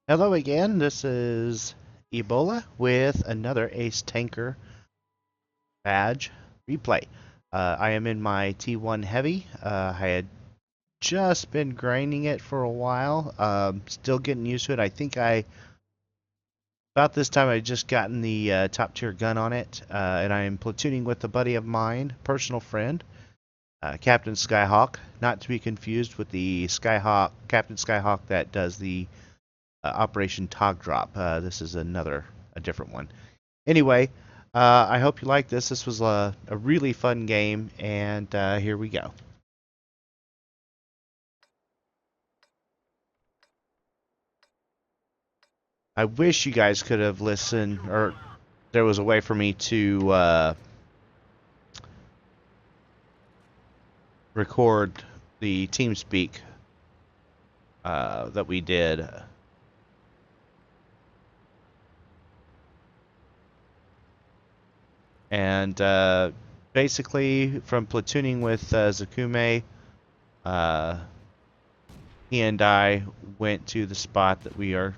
Hello again, this is Ebola with another Ace Tanker badge replay. I am in my T1 Heavy. I had just been grinding it for a while, still getting used to it. I think about this time I just gotten the top tier gun on it, and I am platooning with a buddy of mine, personal friend, Captain Skyhawk, not to be confused with the Captain Skyhawk that does the Operation Tog Drop. This is a different one. Anyway, I hope you like this. This was a really fun game, and here we go. I wish you guys could have listened, or there was a way for me to record the TeamSpeak that we did. And basically, from platooning with Zakume, uh, he and I went to the spot that we are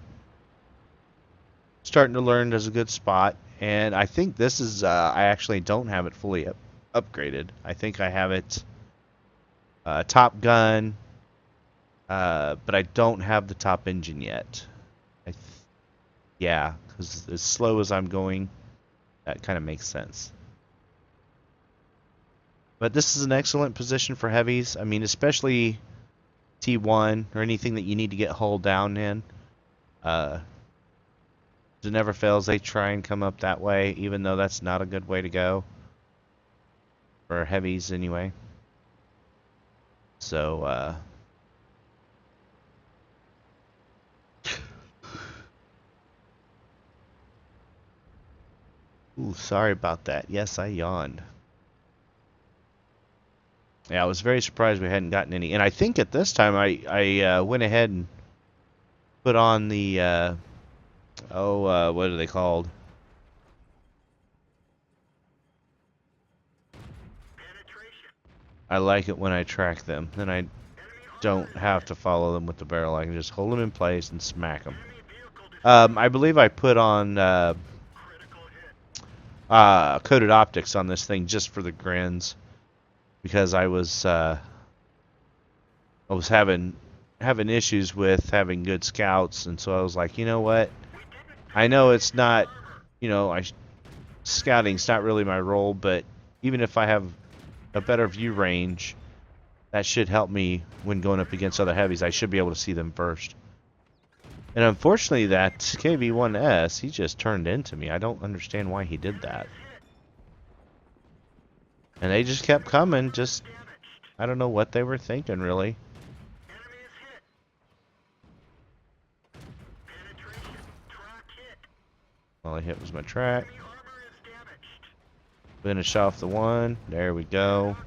starting to learn is a good spot. And I think this is, I actually don't have it fully upgraded. I think I have it Top Gun, but I don't have the top engine yet. Yeah, because as slow as I'm going, that kind of makes sense. But this is an excellent position for heavies. I mean, especially T1 or anything that you need to get hull down in. Uh, it never fails. They try and come up that way, even though that's not a good way to go. For heavies, anyway. So, ooh, sorry about that. Yes, I yawned. Yeah, I was very surprised we hadn't gotten any. And I think at this time I went ahead and put on the, what are they called? I like it when I track them. Then I don't have to follow them with the barrel. I can just hold them in place and smack them. I believe I put on coated optics on this thing just for the grins because I was having issues with having good scouts, and so I was like, you know what? I know it's not, you know, scouting's not really my role, but even if I have a better view range, that should help me when going up against other heavies. I should be able to see them first. And unfortunately, that KV-1S, he just turned into me. I don't understand why he did that. And they just kept coming. Just, I don't know what they were thinking, really. All I hit was my track. Finish off the one. There we go.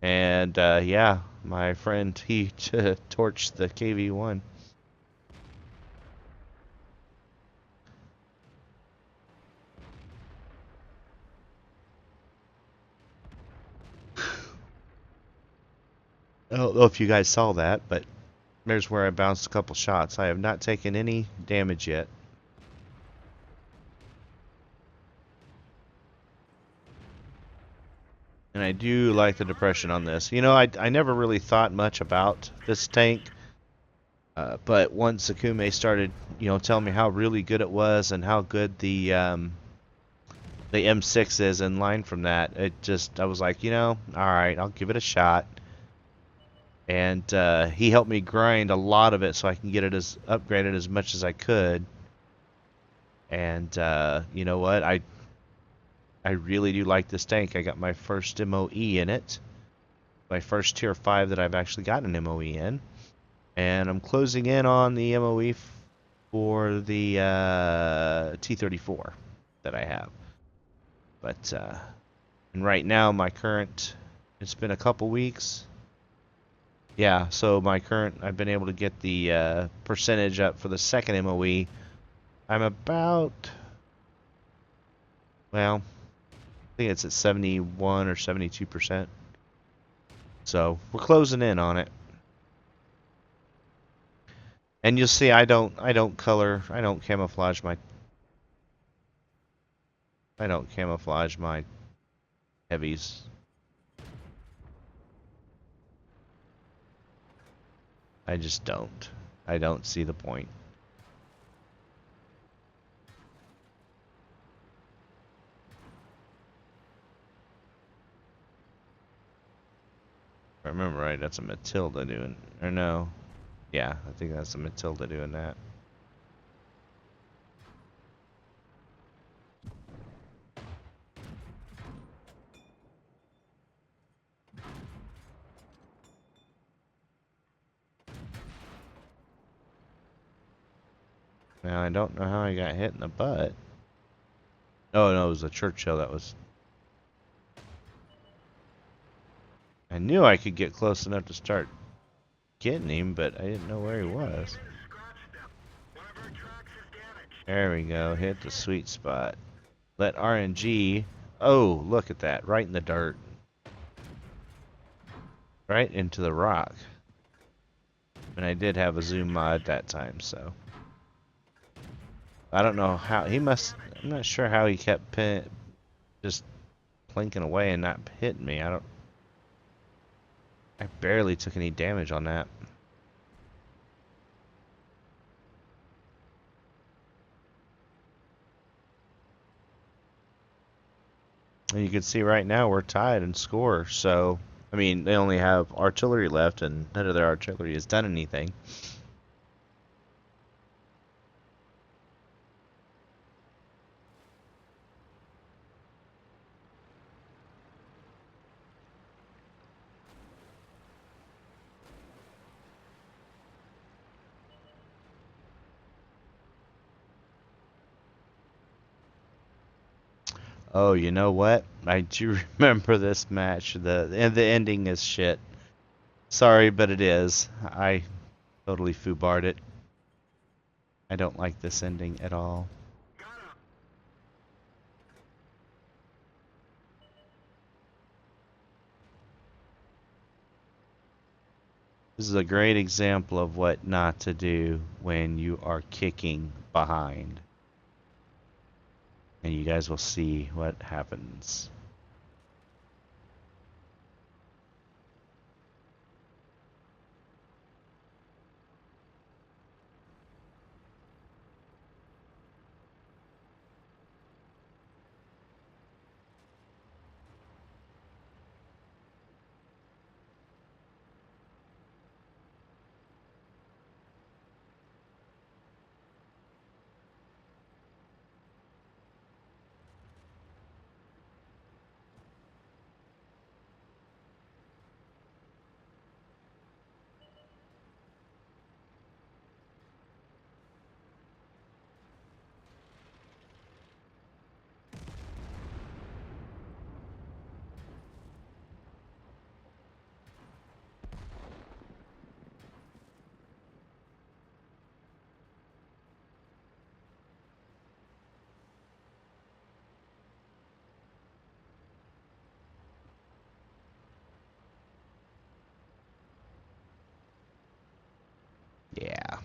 And yeah, my friend, he torched the KV-1. I don't know if you guys saw that, but there's where I bounced a couple shots. I have not taken any damage yet. And I do like the depression on this. You know, I never really thought much about this tank. But once Akume started, you know, telling me how really good it was and how good the M6 is in line from that, I was like, you know, all right, I'll give it a shot. And he helped me grind a lot of it so I can get it upgraded as much as I could. And you know what? I really do like this tank. I got my first MOE in it. My first tier 5 that I've actually gotten an MOE in. And I'm closing in on the MOE for the T-34 that I have. But and right now my current, it's been a couple weeks. Yeah, so my current, I've been able to get the percentage up for the second MOE. I'm about, well, I think it's at 71 or 72%. So we're closing in on it. And you'll see I don't camouflage my heavies. I just don't. I don't see the point. If I remember right, that's a Matilda doing, or no. Yeah, I think that's a Matilda doing that. Now, I don't know how I got hit in the butt. Oh, no, it was a Churchill that was... I knew I could get close enough to start getting him, but I didn't know where he was. There we go, hit the sweet spot. Let RNG... Oh, look at that, right in the dirt. Right into the rock. And I did have a zoom mod that time, so... I don't know how... He must... I'm not sure how he kept just plinking away and not hitting me. I barely took any damage on that. And you can see right now we're tied in score, so... I mean, they only have artillery left, and none of their artillery has done anything. Oh, you know what? I do remember this match. The ending is shit. Sorry, but it is. I totally foobarred it. I don't like this ending at all. This is a great example of what not to do when you are kicking behind. And you guys will see what happens. Yeah.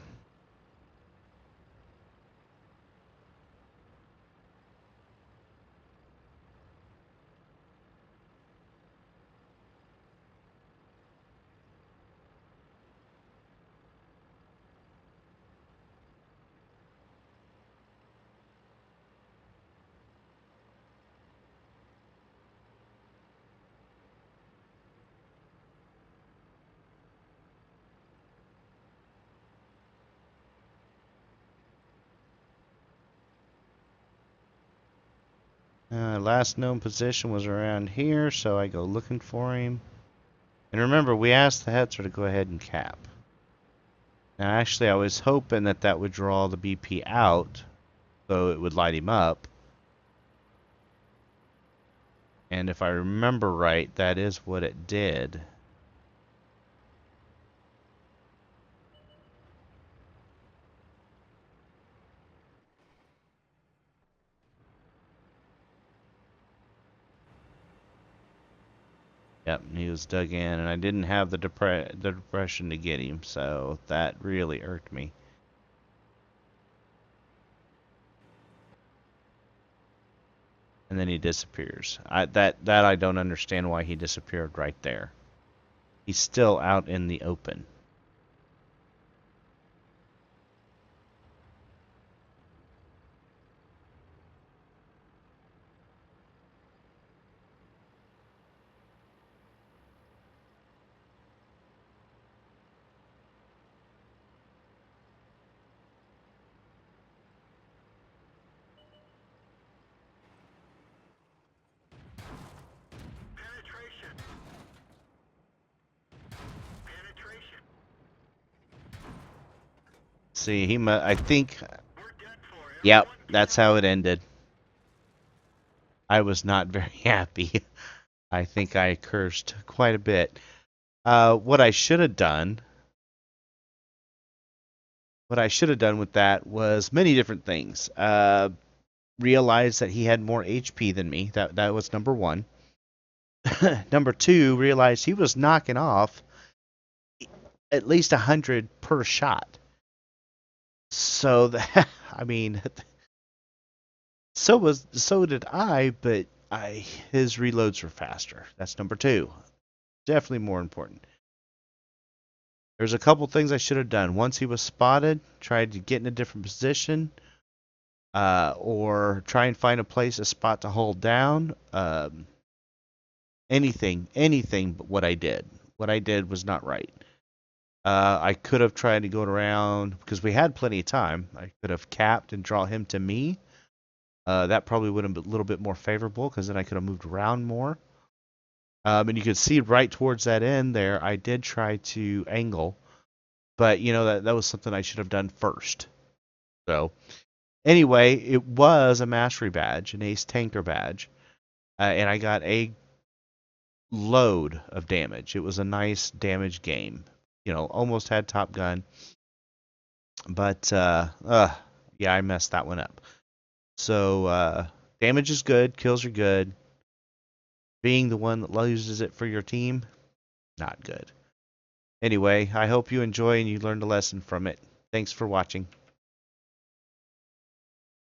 Last known position was around here, so I go looking for him. And remember, we asked the Hetzer to go ahead and cap. Now, actually, I was hoping that that would draw the BP out, so it would light him up. And if I remember right, that is what it did. Yep, he was dug in, and I didn't have the depression to get him, so that really irked me. and then he disappears. That I don't understand why he disappeared right there. He's still out in the open. See, I think. Yep, that's how it ended. I was not very happy. I think I cursed quite a bit. What I should have done, with that was many different things. Realized that he had more HP than me. That was number one. Number two, realized he was knocking off at least 100 per shot. So that, I mean, so did I, but his reloads were faster. That's number two. Definitely more important. There's a couple things I should have done. Once he was spotted, tried to get in a different position, or try and find a spot to hold down. Anything but what I did. What I did was not right. I could have tried to go around because we had plenty of time. I could have capped and draw him to me. That probably would have been a little bit more favorable because then I could have moved around more. And you could see right towards that end there, I did try to angle, but that was something I should have done first. So anyway, it was a mastery badge, an ace tanker badge, and I got a load of damage. It was a nice damage game. Almost had Top Gun, but yeah, I messed that one up. So damage is good, kills are good. Being the one that loses it for your team, not good. Anyway, I hope you enjoy and you learned a lesson from it. Thanks for watching.